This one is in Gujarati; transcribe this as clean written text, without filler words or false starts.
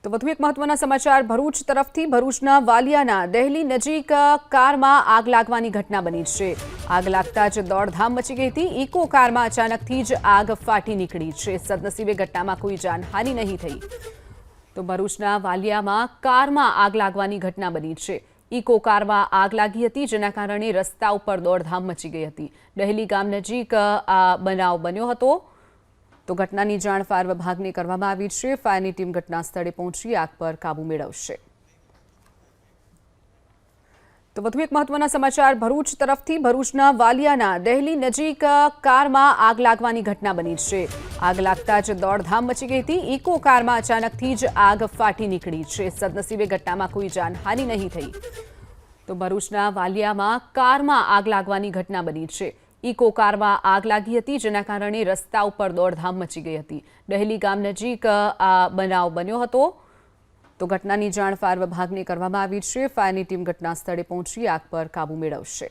તો વધુ એક મહત્વના સમાચાર ભરૂચ તરફથી ભરૂચના વાલિયાના દહેલી નજીક કારમાં આગ લાગવાની ઘટના બની છે। આગ લાગતા જ દોડધામ મચી ગઈ હતી। ઇકો કારમાં અચાનકથી જ આગ ફાટી નીકળી છે। સદનસીબે ઘટનામાં કોઈ જાનહાનિ નહીં થઈ। તો ભરૂચના વાલિયામાં કારમાં આગ લાગવાની ઘટના બની છે। ઇકો કારમાં આગ લાગી હતી, જેના કારણે રસ્તા ઉપર દોડધામ મચી ગઈ હતી। દહેલી ગામ નજીક આ બનાવ બન્યો હતો। તો ઘટનાની જાણ ફાયર વિભાગને કરવામાં આવી છે। ફાયરની ટીમ ઘટના સ્થળે પહોંચી આગ પર કાબુ મેળવશે। તો વધુ એક મહત્વના સમાચાર ભરૂચ તરફથી ભરૂચના વાલિયાના દહેલી નજીક કારમાં આગ લાગવાની ઘટના બની છે। આગ લાગતા જ દોડધામ મચી ગઈ હતી। ઇકો કારમાં અચાનકથી જ આગ ફાટી નીકળી છે। સદનસીબે ઘટનામાં કોઈ જાનહાનિ નહીં થઈ। તો ભરૂચના વાલિયામાં કારમાં આગ લાગવાની ઘટના બની છે। ઇકો કારમાં આગ લાગી હતી, જેના કારણે રસ્તા ઉપર દોડધામ મચી ગઈ હતી। દહેલી ગામ નજીક આ બનાવ બન્યો હતો। તો ઘટનાની જાણ ફાયર વિભાગને કરવામાં આવી છે। ફાયરની ટીમ ઘટના સ્થળે પહોંચી આગ પર કાબુ મેળવશે।